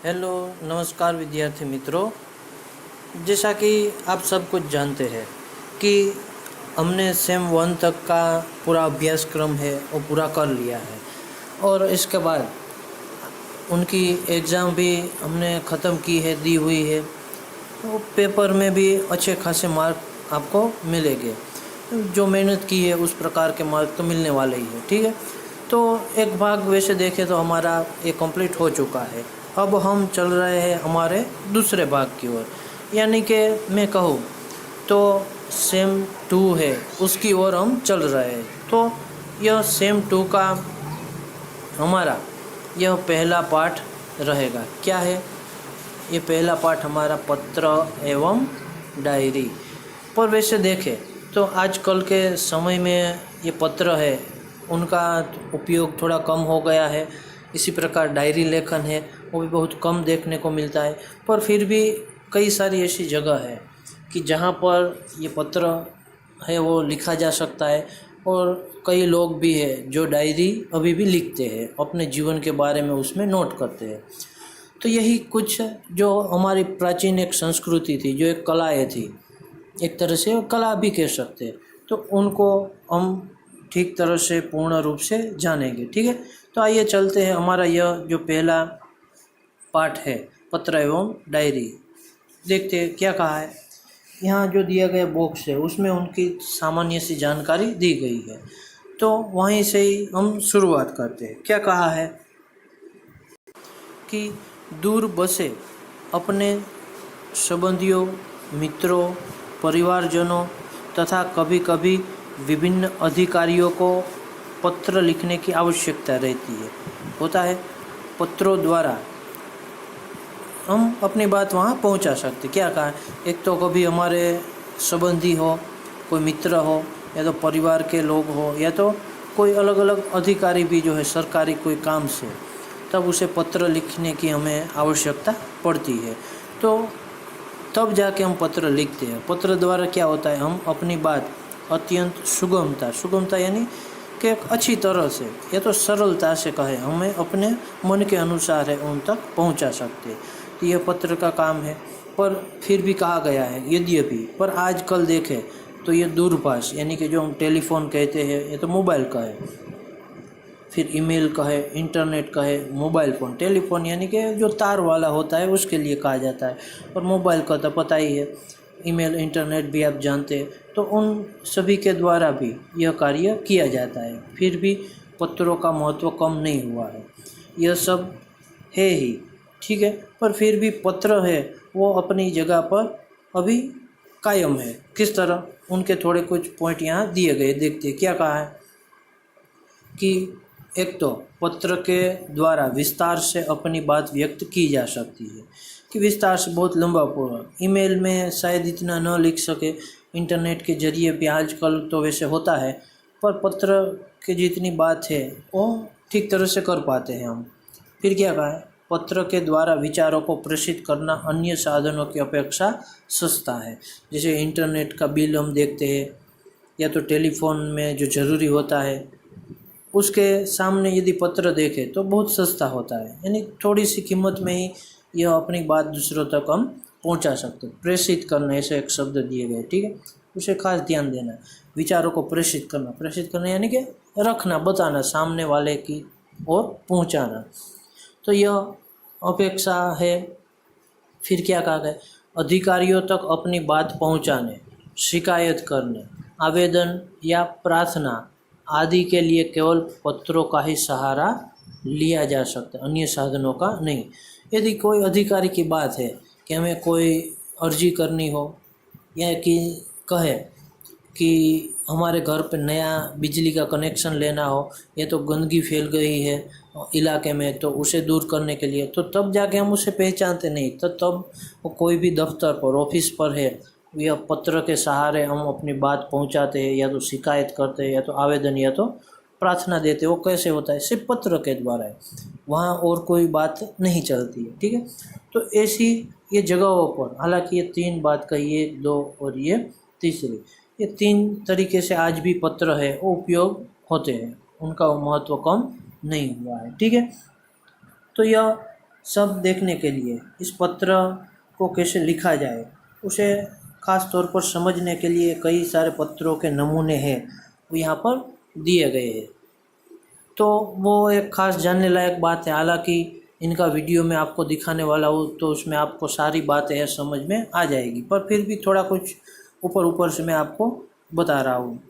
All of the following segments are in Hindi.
हेलो, नमस्कार विद्यार्थी मित्रों। जैसा कि आप सब कुछ जानते हैं कि हमने सेम 1 तक का पूरा अभ्यासक्रम है वो पूरा कर लिया है और इसके बाद उनकी एग्ज़ाम भी हमने ख़त्म की है, दी हुई है। तो पेपर में भी अच्छे खासे मार्क आपको मिलेंगे। जो मेहनत की है उस प्रकार के मार्क तो मिलने वाले ही है, ठीक है। तो एक भाग वैसे देखें तो हमारा ये कंप्लीट हो चुका है। अब हम चल रहे हैं हमारे दूसरे भाग की ओर, यानी कि मैं कहूँ तो सेम 2 है उसकी ओर हम चल रहे हैं। तो यह सेम 2 का हमारा यह पहला पाठ रहेगा। क्या है ये पहला पाठ? हमारा पत्र एवं डायरी। पर वैसे देखें तो आजकल के समय में ये पत्र है उनका उपयोग थोड़ा कम हो गया है। इसी प्रकार डायरी लेखन है वो भी बहुत कम देखने को मिलता है। पर फिर भी कई सारी ऐसी जगह है कि जहाँ पर ये पत्र है वो लिखा जा सकता है और कई लोग भी हैं जो डायरी अभी भी लिखते हैं, अपने जीवन के बारे में उसमें नोट करते हैं। तो यही कुछ जो हमारी प्राचीन एक संस्कृति थी, जो एक कलाएँ थी, एक तरह से कला भी कह सकते हैं, तो उनको हम ठीक तरह से पूर्ण रूप से जानेंगे, ठीक है। तो आइए चलते हैं, हमारा यह जो पहला पाठ है पत्र एवं डायरी, देखते हैं क्या कहा है। यहाँ जो दिया गया बॉक्स है उसमें उनकी सामान्य सी जानकारी दी गई है, तो वहीं से ही हम शुरुआत करते हैं। क्या कहा है कि दूर बसे अपने संबंधियों, मित्रों, परिवारजनों तथा कभी कभी विभिन्न अधिकारियों को पत्र लिखने की आवश्यकता रहती है। होता है पत्रों द्वारा हम अपनी बात वहाँ पहुँचा सकते। क्या कहा है, एक तो कभी हमारे संबंधी हो, कोई मित्र हो, या तो परिवार के लोग हो, या तो कोई अलग अलग अधिकारी भी जो है सरकारी कोई काम से, तब उसे पत्र लिखने की हमें आवश्यकता पड़ती है। तो तब जाके हम पत्र लिखते हैं। पत्र द्वारा क्या होता है, हम अपनी बात अत्यंत सुगमता यानी कि एक अच्छी तरह से या तो सरलता से कहे, हमें अपने मन के अनुसार है उन तक पहुंचा सकते। तो यह पत्र का काम है। पर फिर भी कहा गया है यद्यपि, पर आजकल देखें तो ये दूरभाष यानी कि जो हम टेलीफोन कहते हैं, ये तो मोबाइल का है, फिर ईमेल का है, इंटरनेट का है, मोबाइल फ़ोन। टेलीफोन यानी कि जो तार वाला होता है उसके लिए कहा जाता है, और मोबाइल का तो पता ही है, ईमेल, इंटरनेट भी आप जानते हैं। तो उन सभी के द्वारा भी यह कार्य किया जाता है। फिर भी पत्रों का महत्व कम नहीं हुआ है, यह सब है ही, ठीक है। पर फिर भी पत्र है वो अपनी जगह पर अभी कायम है। किस तरह, उनके थोड़े कुछ पॉइंट यहाँ दिए गए, देखते क्या कहा है कि एक तो पत्र के द्वारा विस्तार से अपनी बात व्यक्त की जा सकती है, कि विस्तार से बहुत लंबा पूरा। ईमेल में शायद इतना न लिख सके, इंटरनेट के जरिए भी आजकल तो वैसे होता है, पर पत्र की जितनी बात है वो ठीक तरह से कर पाते हैं हम। फिर क्या कहा है, पत्र के द्वारा विचारों को प्रेषित करना अन्य साधनों की अपेक्षा सस्ता है। जैसे इंटरनेट का बिल हम देखते हैं, या तो टेलीफोन में जो ज़रूरी होता है उसके सामने यदि पत्र देखें तो बहुत सस्ता होता है, यानी थोड़ी सी कीमत में ही यह अपनी बात दूसरों तक हम पहुंचा सकते। प्रेषित करना ऐसे एक शब्द दिए गए, ठीक है, उसे खास ध्यान देना। विचारों को प्रेषित करना यानी कि रखना, बताना, सामने वाले की ओर पहुंचाना। तो यह अपेक्षा है। फिर क्या कहा गया, अधिकारियों तक अपनी बात पहुंचाने, शिकायत करने, आवेदन या प्रार्थना आदि के लिए केवल पत्रों का ही सहारा लिया जा सकता है, अन्य साधनों का नहीं। यदि कोई अधिकारी की बात है कि हमें कोई अर्जी करनी हो, या कि कहे कि हमारे घर पर नया बिजली का कनेक्शन लेना हो, या तो गंदगी फैल गई है इलाके में तो उसे दूर करने के लिए, तो तब जाके हम उसे पहचानते नहीं। तो तब वो कोई भी दफ्तर पर, ऑफिस पर है, या पत्र के सहारे हम अपनी बात पहुंचाते हैं, या तो शिकायत करते हैं, या तो आवेदन, या तो प्रार्थना देते हैं। वो कैसे होता है, सिर्फ पत्र के द्वारा है, वहाँ और कोई बात नहीं चलती है, ठीक है। तो ऐसी ये जगहों पर, हालांकि ये 3 बात कही, 1, 2 और ये तीसरी, ये 3 तरीके से आज भी पत्र है वो उपयोग होते हैं, उनका महत्व कम नहीं हुआ है, ठीक है। तो यह सब देखने के लिए इस पत्र को कैसे लिखा जाए उसे खास तौर पर समझने के लिए कई सारे पत्रों के नमूने हैं वो यहाँ पर दिए गए हैं। तो वो एक खास जानने लायक बात है। हालांकि इनका वीडियो में आपको दिखाने वाला हूँ तो उसमें आपको सारी बातें है समझ में आ जाएगी, पर फिर भी थोड़ा कुछ ऊपर ऊपर से मैं आपको बता रहा हूँ।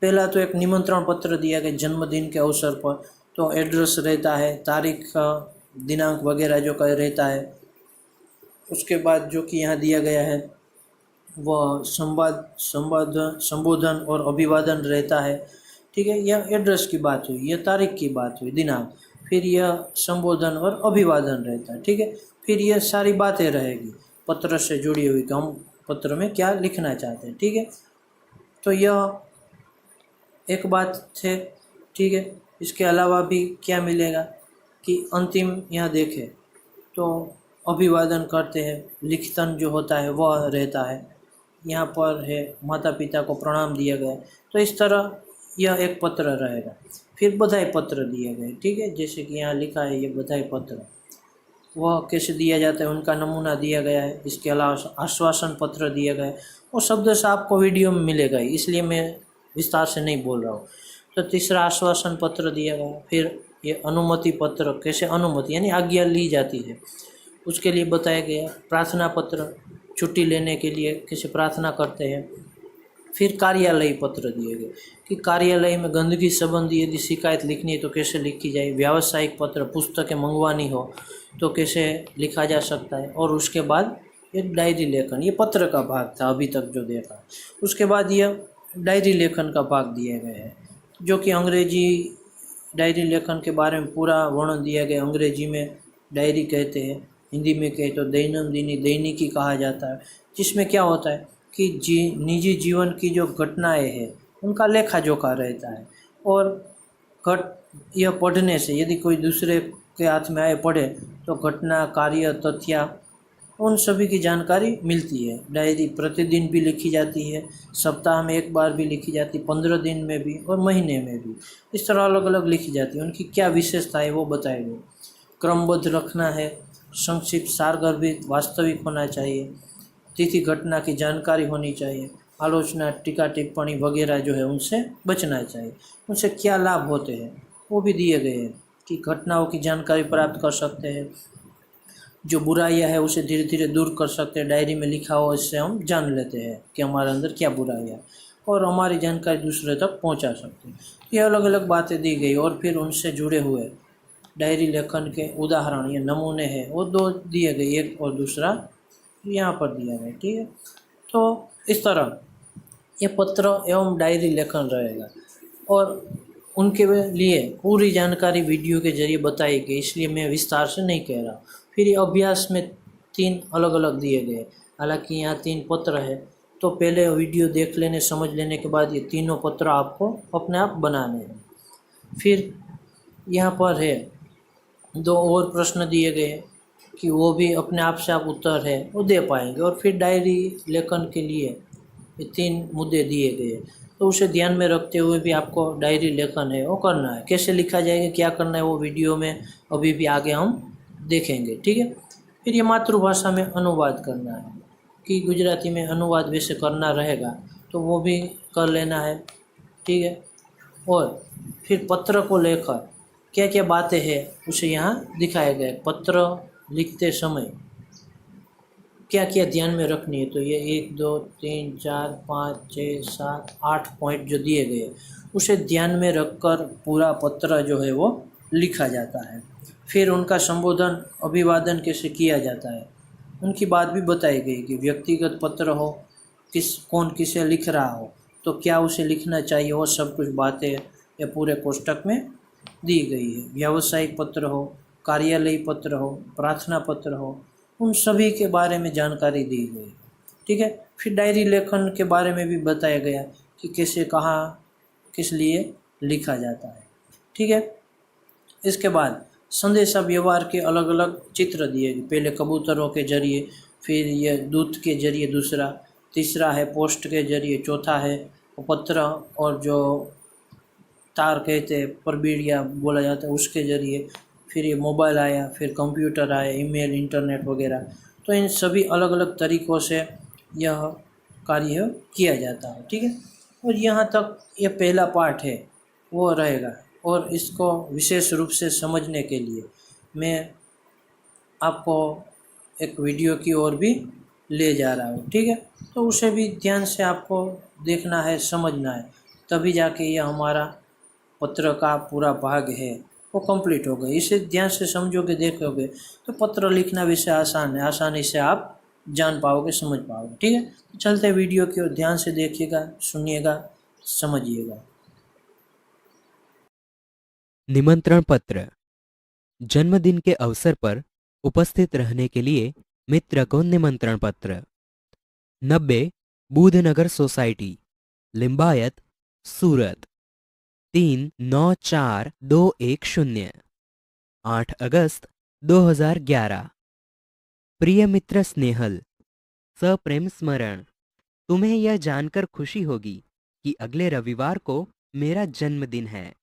पहला तो एक निमंत्रण पत्र दिया गया जन्मदिन के अवसर पर, तो एड्रेस रहता है, तारीख दिनांक वगैरह जो का रहता है। उसके बाद जो कि यहाँ दिया गया है वह संबोधन और अभिवादन रहता है। ठीक है, यह एड्रेस की बात हुई, यह तारीख की बात हुई, दिनांक, फिर यह संबोधन और अभिवादन रहता है। ठीक है, फिर यह सारी बातें रहेगी पत्र से जुड़ी हुई कि हम पत्र में क्या लिखना चाहते हैं। ठीक है, तो यह एक बात है। ठीक है, इसके अलावा भी क्या मिलेगा कि अंतिम यहाँ देखें तो अभिवादन करते हैं, लिखतन जो होता है वह रहता है। यहाँ पर है माता पिता को प्रणाम दिया गया, तो इस तरह यह एक पत्र रहेगा। फिर बधाई पत्र दिए गए। ठीक है, जैसे कि यहाँ लिखा है ये बधाई पत्र, वह कैसे दिया जाता है उनका नमूना दिया गया है। इसके अलावा आश्वासन पत्र दिया गया है, वो शब्द से आपको वीडियो में मिलेगा ही, इसलिए मैं विस्तार से नहीं बोल रहा हूँ। तो तीसरा आश्वासन पत्र दिया गया। फिर ये अनुमति पत्र, कैसे अनुमति यानी आज्ञा ली जाती है उसके लिए बताया गया। प्रार्थना पत्र, छुट्टी लेने के लिए कैसे प्रार्थना करते हैं। फिर कार्यालय पत्र दिए गए कि कार्यालय में गंदगी संबंधी यदि शिकायत लिखनी है तो कैसे लिखी जाए। व्यावसायिक पत्र, पुस्तकें मंगवानी हो तो कैसे लिखा जा सकता है। और उसके बाद एक डायरी लेखन, ये पत्र का भाग था अभी तक जो देखा। उसके बाद यह डायरी लेखन का भाग दिए गए हैं, जो कि अंग्रेजी डायरी लेखन के बारे में पूरा वर्णन दिया गया। अंग्रेजी में डायरी कहते हैं, हिंदी में कहे तो दैनंदिनी, दैनिकी कहा जाता है, जिसमें क्या होता है कि निजी जीवन की जो घटनाएं हैं उनका लेखा जोखा रहता है। और यह पढ़ने से यदि कोई दूसरे के हाथ में आए पढ़े तो घटना, कार्य, तथ्य उन सभी की जानकारी मिलती है। डायरी प्रतिदिन भी लिखी जाती है, सप्ताह में एक बार भी लिखी जाती है, 15 दिन में भी और महीने में भी, इस तरह अलग अलग लिखी जाती है। उनकी क्या विशेषता है वो बताएंगे। क्रमबद्ध रखना है, संक्षिप्त, सारगर्भित, वास्तविक होना चाहिए, तिथि घटना की जानकारी होनी चाहिए, आलोचना, टीका टिप्पणी वगैरह जो है उनसे बचना चाहिए। उनसे क्या लाभ होते हैं वो भी दिए गए हैं कि घटनाओं की जानकारी प्राप्त कर सकते हैं, जो बुराइयां है उसे धीरे धीरे दूर कर सकते हैं। डायरी में लिखा हो इससे हम जान लेते हैं कि हमारे अंदर क्या बुराइयां, और हमारी जानकारी दूसरे तक पहुंचा सकते हैं। ये अलग अलग बातें दी गई। और फिर उनसे जुड़े हुए डायरी लेखन के उदाहरण या नमूने हैं वो 2 दिए गए, एक और दूसरा यहाँ पर दिया गया। ठीक है, तो इस तरह ये पत्र एवं डायरी लेखन रहेगा और उनके लिए पूरी जानकारी वीडियो के जरिए बताई गई, इसलिए मैं विस्तार से नहीं कह रहा। फिर ये अभ्यास में 3 अलग अलग दिए गए। हालांकि यहाँ 3 पत्र है, तो पहले वीडियो देख लेने, समझ लेने के बाद ये तीनों पत्र आपको अपने आप बनाने हैं। फिर यहाँ पर है 2 और प्रश्न दिए गए कि वो भी अपने आप से आप उत्तर है वो दे पाएंगे। और फिर डायरी लेखन के लिए ये 3 मुद्दे दिए गए, तो उसे ध्यान में रखते हुए भी आपको डायरी लेखन है वो करना है। कैसे लिखा जाएगा, क्या करना है, वो वीडियो में अभी भी आगे हम देखेंगे। ठीक है, फिर ये मातृभाषा में अनुवाद करना है कि गुजराती में अनुवाद वैसे करना रहेगा तो वो भी कर लेना है। ठीक है, और फिर पत्र को लेकर क्या क्या बातें हैं उसे यहाँ दिखाया गया है। पत्र लिखते समय क्या क्या ध्यान में रखनी है, तो ये 1 2 3 4 5 6 7 8 पॉइंट जो दिए गए उसे ध्यान में रखकर पूरा पत्र जो है वो लिखा जाता है। फिर उनका संबोधन, अभिवादन कैसे किया जाता है, उनकी बात भी बताई गई कि व्यक्तिगत पत्र हो, कौन किसे लिख रहा हो तो क्या उसे लिखना चाहिए, वो सब कुछ बातें ये पूरे कोष्टक में दी गई है। व्यावसायिक पत्र हो, कार्यालयी पत्र हो, प्रार्थना पत्र हो, उन सभी के बारे में जानकारी दी गई। ठीक है, फिर डायरी लेखन के बारे में भी बताया गया कि कैसे, कहाँ, किस लिए लिखा जाता है। ठीक है, इसके बाद संदेशा व्यवहार के अलग अलग चित्र दिए गए। पहले कबूतरों के जरिए, फिर ये दूत के जरिए दूसरा, तीसरा है पोस्ट के जरिए, चौथा है पत्र और जो तार कहते हैं परबीड़िया बोला जाता है उसके जरिए, फिर ये मोबाइल आया, फिर कंप्यूटर आया, ईमेल, इंटरनेट वगैरह। तो इन सभी अलग अलग तरीक़ों से यह कार्य किया जाता है, ठीक है। और यहाँ तक ये पहला पार्ट है वो रहेगा, और इसको विशेष रूप से समझने के लिए मैं आपको एक वीडियो की ओर भी ले जा रहा हूँ, ठीक है। तो उसे भी ध्यान से आपको देखना है, समझना है, तभी जाके ये हमारा पत्र का पूरा भाग है वो कंप्लीट होगा। इसे ध्यान से समझोगे, देखोगे तो पत्र लिखना वैसे आसान है, आसानी से आप जान पाओगे, समझ पाओगे, ठीक है। तो चलते वीडियो की ओर, ध्यान से देखिएगा, सुनिएगा, समझिएगा। निमंत्रण पत्र। जन्मदिन के अवसर पर उपस्थित रहने के लिए मित्र को निमंत्रण पत्र। 90 बूधनगर सोसाइटी, लिंबायत, सूरत, 3-9-4-2-1-0, 8 अगस्त 2011। प्रिय मित्र स्नेहल, सप्रेम स्मरण। तुम्हें यह जानकर खुशी होगी कि अगले रविवार को मेरा जन्मदिन है।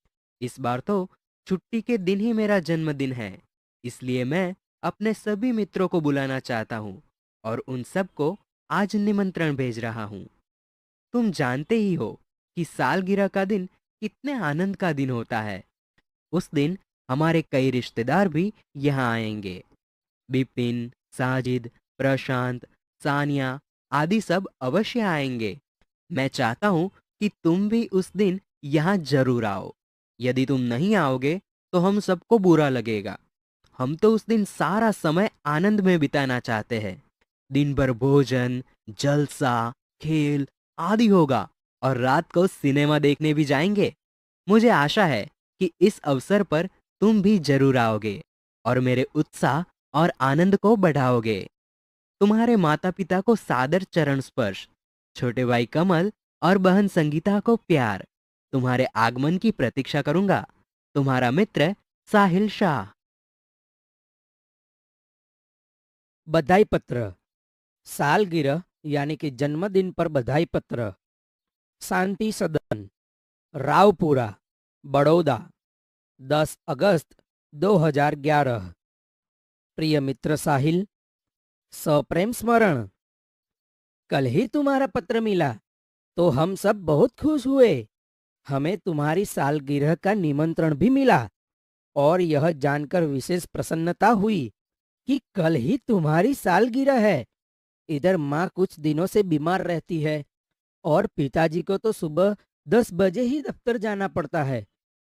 इस बार तो छुट्टी के दिन ही मेरा जन्मदिन है, इसलिए मैं अपने सभी मित्रों को बुलाना चाहता हूँ और उन सबको आज निमंत्रण भेज रहा हूँ। तुम जानते ही हो कि सालगिरह का दिन कितने आनंद का दिन होता है। उस दिन हमारे कई रिश्तेदार भी यहाँ आएंगे। बिपिन, साजिद, प्रशांत, सानिया आदि सब अवश्य आएंगे। मैं चाहता हूँ कि तुम भी उस दिन यहाँ जरूर आओ। यदि तुम नहीं आओगे तो हम सबको बुरा लगेगा। हम तो उस दिन सारा समय आनंद में बिताना चाहते हैं। दिन भर भोजन, जलसा, खेल आदि होगा और रात को सिनेमा देखने भी जाएंगे। मुझे आशा है कि इस अवसर पर तुम भी जरूर आओगे और मेरे उत्साह और आनंद को बढ़ाओगे। तुम्हारे माता पिता को सादर चरण स्पर्श। छोटे भाई कमल और बहन संगीता को प्यार। तुम्हारे आगमन की प्रतीक्षा करूंगा। तुम्हारा मित्र साहिल शाह। बधाई पत्र। सालगिरह यानी कि जन्मदिन पर बधाई पत्र। शांति सदन, रावपुरा, बड़ौदा, 10 अगस्त 2011। प्रिय मित्र साहिल, सप्रेम स्मरण। कल ही तुम्हारा पत्र मिला तो हम सब बहुत खुश हुए। हमें तुम्हारी सालगिरह का निमंत्रण भी मिला और यह जानकर विशेष प्रसन्नता हुई कि कल ही तुम्हारी सालगिरह है। इधर माँ कुछ दिनों से बीमार रहती है और पिताजी को तो सुबह 10 बजे ही दफ्तर जाना पड़ता है।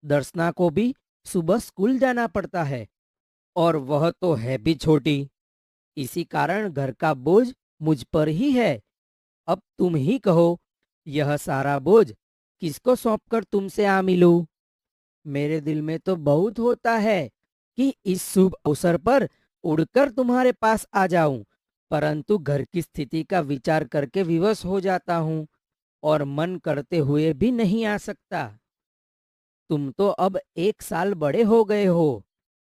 दर्शना को भी सुबह स्कूल जाना पड़ता है और वह तो है भी छोटी। इसी कारण घर का बोझ मुझ पर ही है। अब तुम ही कहो, यह सारा बोझ किसको सौंपकर तुमसे आ मिलूं? मेरे दिल में तो बहुत होता है कि इस शुभ अवसर पर उड़कर तुम्हारे पास आ जाऊं, परंतु घर की स्थिति का विचार करके विवश हो जाता हूं और मन करते हुए भी नहीं आ सकता। तुम तो अब 1 साल बड़े हो गए हो।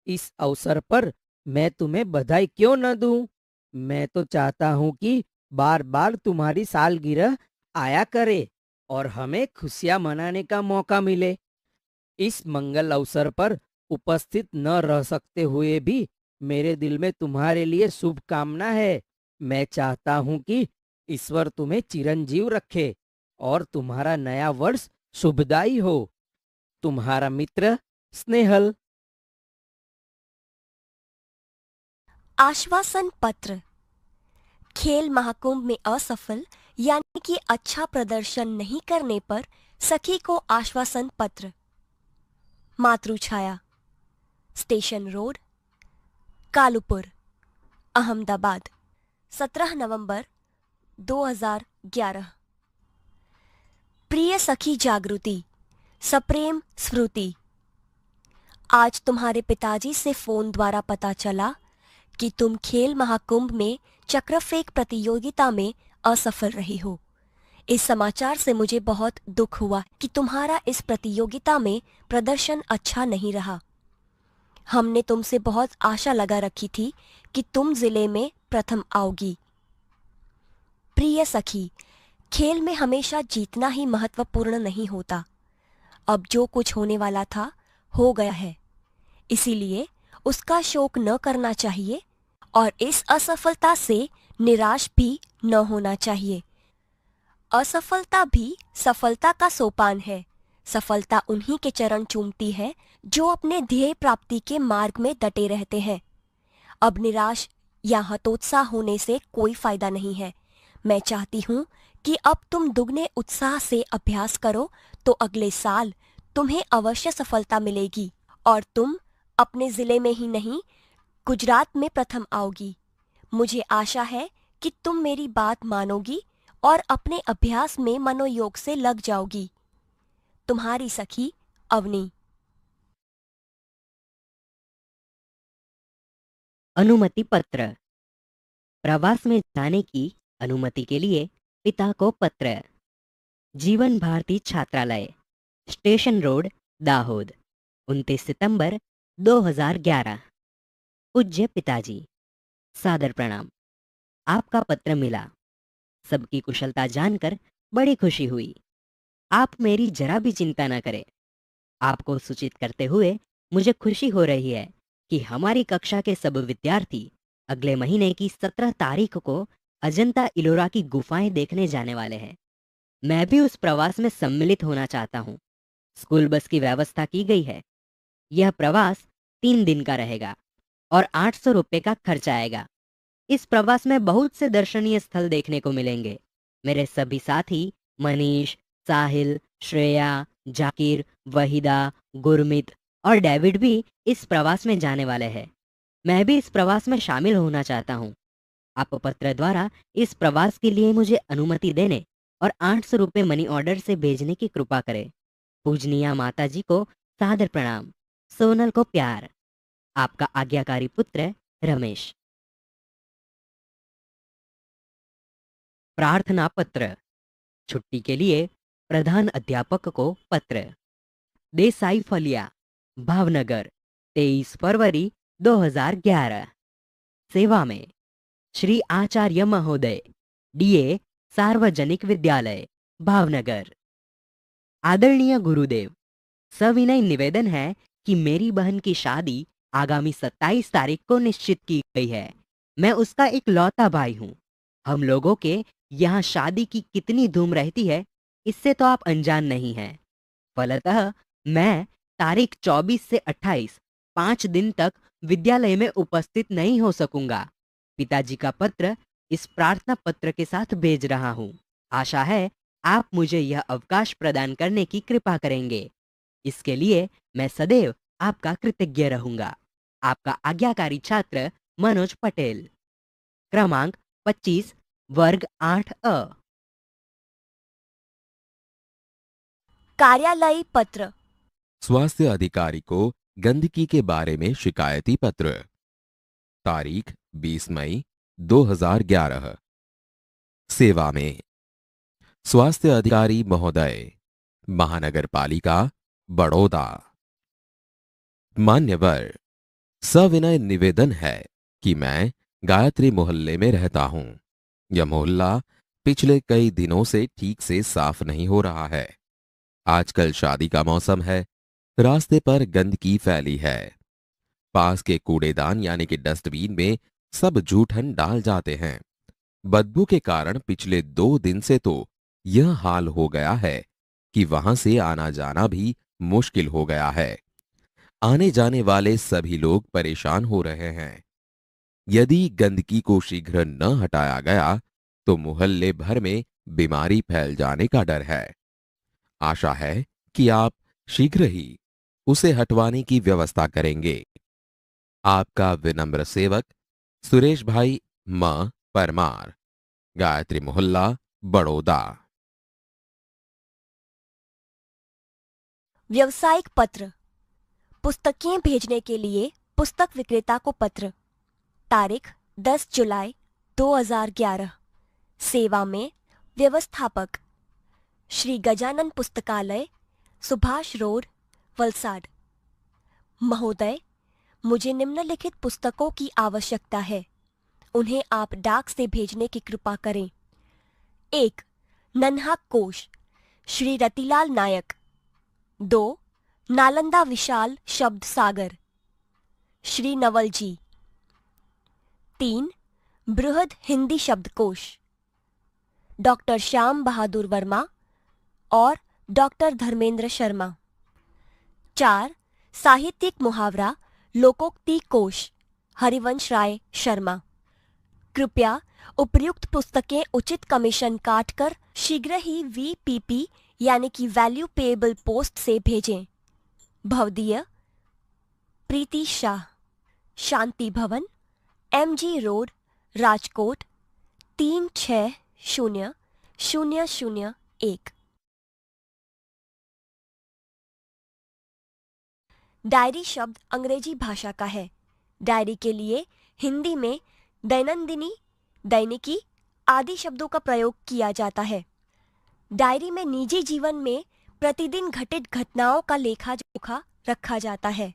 इस अवसर पर मैं तुम्हें बधाई क्यों न दूं? मैं तो चाहता हूं कि बार बार तुम्हारी सालगिरह आया करे और हमें खुशियां मनाने का मौका मिले। इस मंगल अवसर पर उपस्थित न रह सकते हुए भी मेरे दिल में तुम्हारे लिए शुभकामना है। मैं चाहता हूं कि ईश्वर तुम्हें चिरंजीव रखे और तुम्हारा नया वर्ष शुभदायी हो। तुम्हारा मित्र स्नेहल। आश्वासन पत्र। खेल महाकुंभ में असफल यानी कि अच्छा प्रदर्शन नहीं करने पर सखी को आश्वासन पत्र। मातृछाया, स्टेशन रोड, कालूपुर, अहमदाबाद, 17 नवंबर 2011। प्रिय सखी जागृति, सप्रेम स्मृति। आज तुम्हारे पिताजी से फोन द्वारा पता चला कि तुम खेल महाकुंभ में चक्र फेंक प्रतियोगिता में असफल रही हो। इस समाचार से मुझे बहुत दुख हुआ कि तुम्हारा इस प्रतियोगिता में प्रदर्शन अच्छा नहीं रहा। हमने तुमसे बहुत आशा लगा रखी थी कि तुम जिले में प्रथम आओगी। प्रिय सखी, खेल में हमेशा जीतना ही महत्वपूर्ण नहीं होता। अब जो कुछ होने वाला था हो गया है, इसीलिए उसका शोक न करना चाहिए और इस असफलता से निराश भी न होना चाहिए। असफलता भी सफलता का सोपान है। सफलता उन्हीं के चरण चूमती है जो अपने ध्येय प्राप्ति के मार्ग में डटे रहते हैं। अब निराश या हतोत्साह होने से कोई फायदा नहीं है। मैं चाहती हूँ कि अब तुम दुगने उत्साह से अभ्यास करो तो अगले साल तुम्हें अवश्य सफलता मिलेगी और तुम अपने जिले में ही नहीं, गुजरात में प्रथम आओगी। मुझे आशा है कि तुम मेरी बात मानोगी और अपने अभ्यास में मनोयोग से लग जाओगी। तुम्हारी सखी अवनी। अनुमति पत्र। प्रवास में जाने की अनुमति के लिए पिता को पत्र। जीवन भारती छात्रालय, स्टेशन रोड, दाहोद, 29 सितंबर 2011। पूज्य पिताजी, सादर प्रणाम। आपका पत्र मिला। सबकी कुशलता जानकर बड़ी खुशी हुई। आप मेरी जरा भी चिंता न करें। आपको सूचित करते हुए मुझे खुशी हो रही है कि हमारी कक्षा के सब विद्यार्थी अगले महीने की 17 तारीख को अजंता इलोरा की गुफाएं देखने जाने वाले हैं। मैं भी उस प्रवास में सम्मिलित होना चाहता हूँ। स्कूल बस की व्यवस्था की गई है। यह प्रवास 3 दिन का रहेगा और 800 रुपये का खर्च आएगा। इस प्रवास में बहुत से दर्शनीय स्थल देखने को मिलेंगे। मेरे सभी साथी मनीष, साहिल, श्रेया, जाकिर, वहीदा, गुरमीत और डेविड भी इस प्रवास में जाने वाले हैं। मैं भी इस प्रवास में शामिल होना चाहता हूँ। आप पत्र द्वारा इस प्रवास के लिए मुझे अनुमति देने और 800 रुपये मनी ऑर्डर से भेजने की कृपा करें। पूजनीय माता जी को सादर प्रणाम। सोनल को प्यार। आपका आज्ञाकारी पुत्र रमेश। प्रार्थना पत्र। छुट्टी के लिए प्रधान अध्यापक को पत्र। देसाई फलिया, भावनगर, 23 फरवरी 2011। सेवा में श्री आचार्य महोदय, डीए, सार्वजनिक विद्यालय, भावनगर। आदरणीय गुरुदेव, सविनय निवेदन है कि मेरी बहन की शादी आगामी 27 तारीख को निश्चित की गई है। मैं उसका एक लौता भाई हूँ। हम लोगों के यहाँ शादी की कितनी धूम रहती है, इससे तो आप अनजान नहीं हैं। फलतः मैं तारीख 24 से 28, 5 दिन तक विद्यालय में उपस्थित नहीं हो सकूंगा। पिताजी का पत्र इस प्रार्थना पत्र के साथ भेज रहा हूँ। आशा है आप मुझे यह अवकाश प्रदान करने की कृपा करेंगे। इसके लिए मैं सदैव आपका कृतज्ञ रहूंगा। आपका आज्ञाकारी छात्र मनोज पटेल। क्रमांक 25, वर्ग 8A। कार्यालयी पत्र। स्वास्थ्य अधिकारी को गंदगी के बारे में शिकायती पत्र। तारीख 20 मई 2011। सेवा में स्वास्थ्य अधिकारी महोदय, महानगर पालिका, बड़ौदा। मान्यवर, सविनय निवेदन है कि मैं गायत्री मोहल्ले में रहता हूं। यह मोहल्ला पिछले कई दिनों से ठीक से साफ नहीं हो रहा है। आजकल शादी का मौसम है। रास्ते पर गंदगी फैली है। पास के कूड़ेदान यानी कि डस्टबिन में सब जूठन डाल जाते हैं। बदबू के कारण पिछले 2 दिन से तो यह हाल हो गया है कि वहां से आना जाना भी मुश्किल हो गया है। आने जाने वाले सभी लोग परेशान हो रहे हैं। यदि गंदगी को शीघ्र न हटाया गया तो मोहल्ले भर में बीमारी फैल जाने का डर है। आशा है कि आप शीघ्र ही उसे हटवाने की व्यवस्था करेंगे। आपका विनम्र सेवक सुरेश भाई म परमार, गायत्री मोहल्ला, बड़ौदा। व्यावसायिक पत्र। पुस्तकें भेजने के लिए पुस्तक विक्रेता को पत्र। तारीख 10 जुलाई 2011। सेवा में व्यवस्थापक श्री गजानन पुस्तकालय, सुभाष रोड, वलसाड। महोदय, मुझे निम्नलिखित पुस्तकों की आवश्यकता है। उन्हें आप डाक से भेजने की कृपा करें। 1. नन्हा कोश, श्री रतिलाल नायक। 2. नालंदा विशाल शब्द सागर, श्री नवल जी। 3. बृहद हिंदी शब्दकोश डॉक्टर श्याम बहादुर वर्मा और डॉक्टर धर्मेंद्र शर्मा। 4. साहित्यिक मुहावरा लोकोक्ति कोश हरिवंश राय शर्मा। कृपया उपर्युक्त पुस्तकें उचित कमीशन काटकर शीघ्र ही VPP यानी कि वैल्यू पेएबल पोस्ट से भेजें। भवदीय प्रीति शाह, शांति भवन, MG रोड, राजकोट 360001। डायरी शब्द अंग्रेजी भाषा का है। डायरी के लिए हिंदी में दैनंदिनी, दैनिकी आदि शब्दों का प्रयोग किया जाता है। डायरी में निजी जीवन में प्रतिदिन घटित घटनाओं का लेखा जोखा रखा जाता है।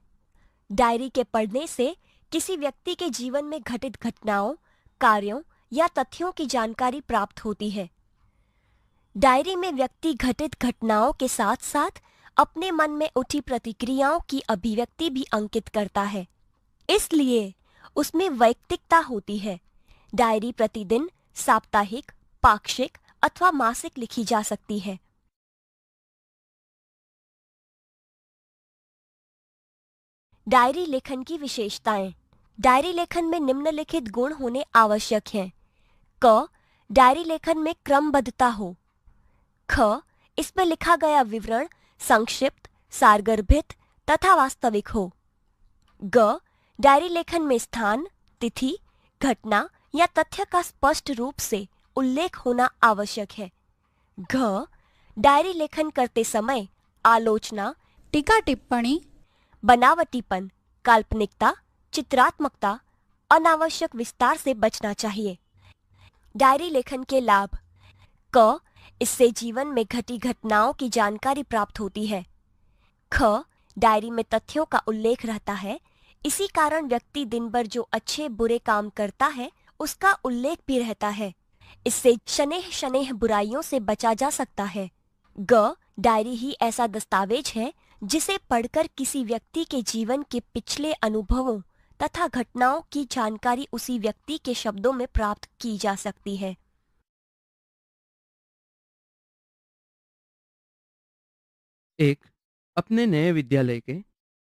डायरी के पढ़ने से किसी व्यक्ति के जीवन में घटित घटनाओं, कार्यों या तथ्यों की जानकारी प्राप्त होती है। डायरी में व्यक्ति घटित घटनाओं के साथ साथ अपने मन में उठी प्रतिक्रियाओं की अभिव्यक्ति भी अंकित करता है, इसलिए उसमें वैयक्तिकता होती है। डायरी प्रतिदिन, साप्ताहिक, पाक्षिक अथवा मासिक लिखी जा सकती है। डायरी लेखन की विशेषताएं। डायरी लेखन में निम्नलिखित गुण होने आवश्यक हैं। क. डायरी लेखन में क्रमबद्धता हो। ख. इसमें लिखा गया विवरण संक्षिप्त, सारगर्भित तथा वास्तविक हो। ग. डायरी लेखन में स्थान, तिथि, घटना या तथ्य का स्पष्ट रूप से उल्लेख होना आवश्यक है। घ. डायरी लेखन करते समय आलोचना, टीका टिप्पणी, बनावटीपन, काल्पनिकता, चित्रात्मकता, अनावश्यक विस्तार से बचना चाहिए। डायरी लेखन के लाभ। क. इससे जीवन में घटी घटनाओं की जानकारी प्राप्त होती है। ख. डायरी में तथ्यों का उल्लेख रहता है, इसी कारण व्यक्ति दिन भर जो अच्छे बुरे काम करता है उसका उल्लेख भी रहता है। इससे शनेह शनेह बुराइयों से बचा जा सकता है। ग. डायरी ही ऐसा दस्तावेज है जिसे पढ़कर किसी व्यक्ति के जीवन के पिछले अनुभवों तथा घटनाओं की जानकारी उसी व्यक्ति के शब्दों में प्राप्त की जा सकती है। एक. अपने नए विद्यालय के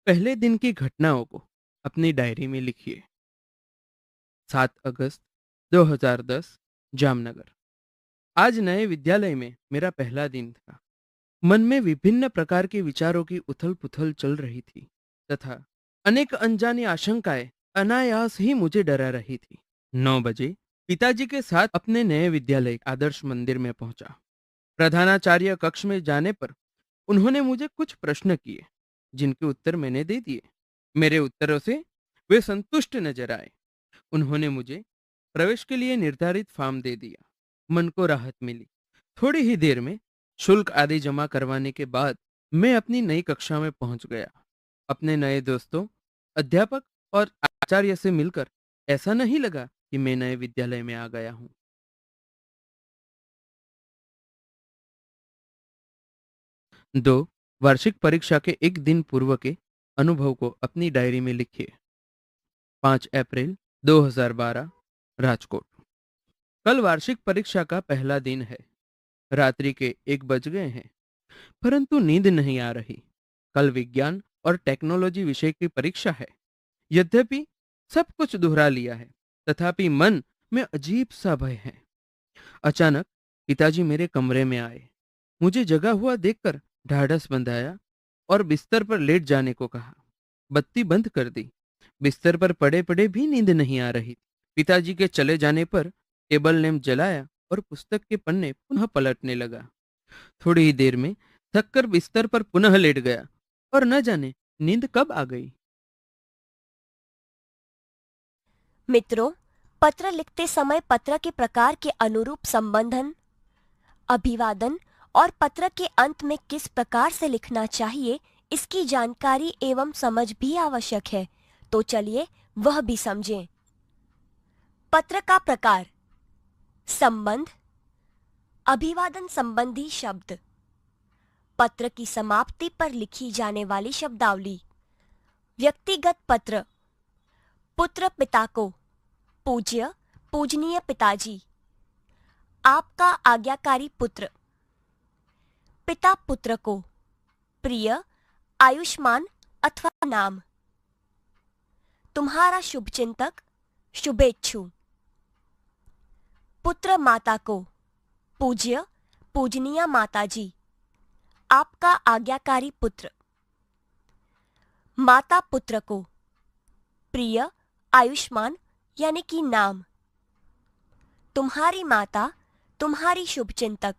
पहले दिन की घटनाओं को अपनी डायरी में लिखिए। 7 अगस्त 2010 जामनगर। आज नए विद्यालय में मेरा पहला दिन था। मन में विभिन्न प्रकार के विचारों की उथल पुथल चल रही थी तथा अनेक अनजानी आशंकाएं अनायास ही मुझे डरा रही थी। 9 बजे पिताजी के साथ अपने नए विद्यालय आदर्श मंदिर में पहुंचा। प्रधानाचार्य कक्ष में जाने पर उन्होंने मुझे कुछ प्रश्न किए जिनके उत्तर मैंने दे दिए। मेरे उत्तरों से वे संतुष्ट नजर आए। उन्होंने मुझे प्रवेश के लिए निर्धारित फॉर्म दे दिया। मन को राहत मिली। थोड़ी ही देर में शुल्क आदि जमा करवाने के बाद मैं अपनी नई कक्षा में पहुंच गया। अपने नए दोस्तों, अध्यापक और आचार्य से मिलकर ऐसा नहीं लगा कि मैं नए विद्यालय में आ गया हूं। 2. वार्षिक परीक्षा के एक दिन पूर्व के अनुभव को अपनी डायरी में लिखिए। 5 अप्रैल 2012 राजकोट। कल वार्षिक परीक्षा का पहला दिन है। रात्रि के 1 बज गए हैं, परंतु नींद नहीं आ रही। कल विज्ञान और टेक्नोलॉजी विषय की परीक्षा है। यद्यपि सब कुछ दोहरा लिया है, तथापि मन में अजीब सा भय है। अचानक पिताजी मेरे कमरे में आए। मुझे जगा हुआ देखकर ढाढ़स बंधाया और बिस्तर पर लेट जाने को कहा। बत्ती बंद कर दी। बिस्तर पर पड़े पड़े भी नींद नहीं आ रही। पिताजी के चले जाने पर टेबल लैंप जलाया और पुस्तक के पन्ने पुनः पलटने लगा। थोड़ी ही देर में थककर बिस्तर पर पुनः लेट गया और न जाने नींद कब आ गई। मित्रों, पत्र लिखते समय पत्र के प्रकार के अनुरूप संबंधन, अभिवादन और पत्र के अंत में किस प्रकार से लिखना चाहिए इसकी जानकारी एवं समझ भी आवश्यक है। तो चलिए वह भी समझें। पत्र का प्रकार। संबंध, अभिवादन संबंधी शब्द, पत्र की समाप्ति पर लिखी जाने वाली शब्दावली। व्यक्तिगत पत्र, पुत्र पिता को, पूज्य पूजनीय पिताजी। आपका आज्ञाकारी पुत्र। पिता पुत्र को, प्रिय आयुष्मान अथवा नाम। तुम्हारा शुभचिंतक, शुभेच्छु। पुत्र माता को, पूज्य पूजनीय माताजी। आपका आज्ञाकारी पुत्र। माता पुत्र को, प्रिय आयुष्मान यानी कि नाम। तुम्हारी माता, तुम्हारी शुभचिंतक।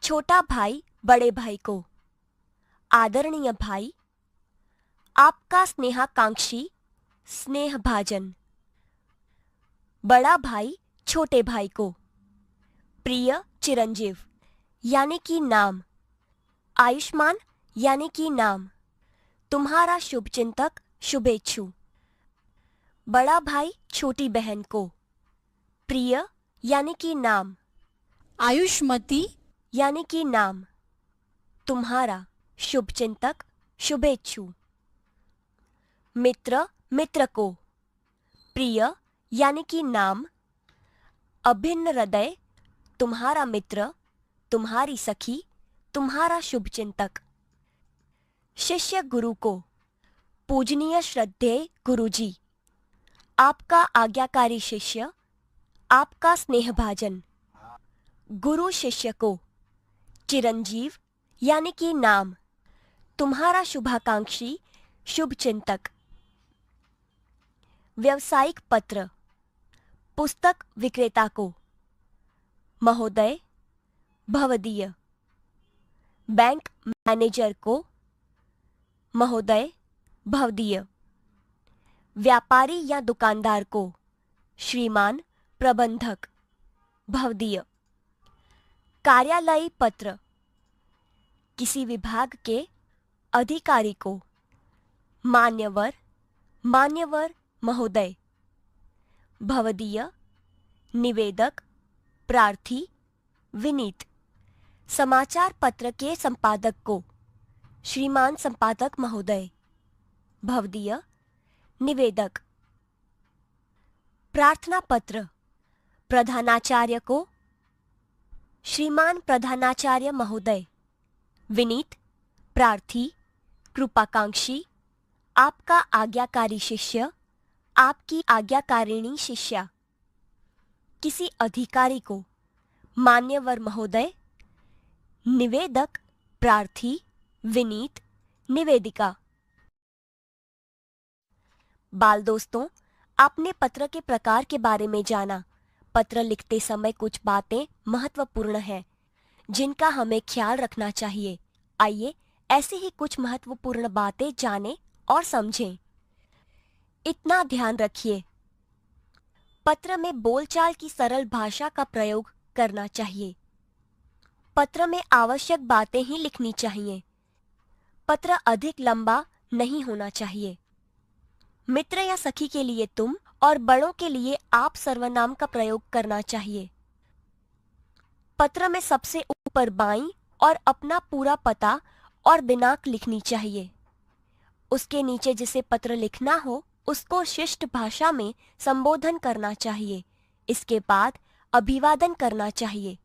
छोटा भाई बड़े भाई को, आदरणीय भाई। आपका स्नेहाकांक्षी, स्नेहभाजन। बड़ा भाई छोटे भाई को, प्रिय चिरंजीव यानी कि नाम। आयुष्मान यानी कि नाम। तुम्हारा शुभचिंतक, शुभेच्छु। बड़ा भाई छोटी बहन को, प्रिय यानी कि नाम। आयुष्मती यानी कि नाम। तुम्हारा शुभचिंतक, शुभेच्छु। मित्र मित्र को, प्रिय यानी कि नाम। अभिन्न हृदय, तुम्हारा मित्र, तुम्हारी सखी, तुम्हारा शुभचिंतक। शिष्य गुरु को, पूजनीय श्रद्धेय गुरुजी। आपका आज्ञाकारी शिष्य, आपका स्नेहभाजन। गुरु शिष्य को, चिरंजीव यानी कि नाम। तुम्हारा शुभाकांक्षी, शुभचिंतक। व्यावसायिक पत्र, पुस्तक विक्रेता को, महोदय भवदीय। बैंक मैनेजर को, महोदय भवदीय। व्यापारी या दुकानदार को, श्रीमान प्रबंधक भवदीय। कार्यालयी पत्र, किसी विभाग के अधिकारी को, मान्यवर मान्यवर महोदय भवदीय। निवेदक, प्रार्थी, विनीत। समाचार पत्र के संपादक को, श्रीमान संपादक महोदय भवदीय। निवेदक। प्रार्थना पत्र, प्रधानाचार्य को, श्रीमान प्रधानाचार्य महोदय। विनीत, प्रार्थी, कृपाकांक्षी। आपका आज्ञाकारी शिष्य, आपकी आज्ञाकारिणी शिष्या। किसी अधिकारी को, मान्यवर महोदय। निवेदक, प्रार्थी, विनीत, निवेदिका। बाल दोस्तों, आपने पत्र के प्रकार के बारे में जाना। पत्र लिखते समय कुछ बातें महत्वपूर्ण हैं जिनका हमें ख्याल रखना चाहिए। आइए ऐसे ही कुछ महत्वपूर्ण बातें जानें और समझें। इतना ध्यान रखिए, पत्र में बोलचाल की सरल भाषा का प्रयोग करना चाहिए। पत्र में आवश्यक बातें ही लिखनी चाहिए। पत्र अधिक लंबा नहीं होना चाहिए। मित्र या सखी के लिए तुम और बड़ों के लिए आप सर्वनाम का प्रयोग करना चाहिए। पत्र में सबसे ऊपर बाईं और अपना पूरा पता और दिनांक लिखनी चाहिए। उसके नीचे जिसे पत्र लिखना हो उसको शिष्ट भाषा में संबोधन करना चाहिए। इसके बाद अभिवादन करना चाहिए।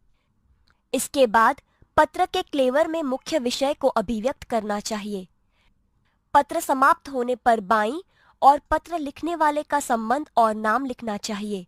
इसके बाद पत्र के क्लेवर में मुख्य विषय को अभिव्यक्त करना चाहिए। पत्र समाप्त होने पर बाईं और पत्र लिखने वाले का संबंध और नाम लिखना चाहिए।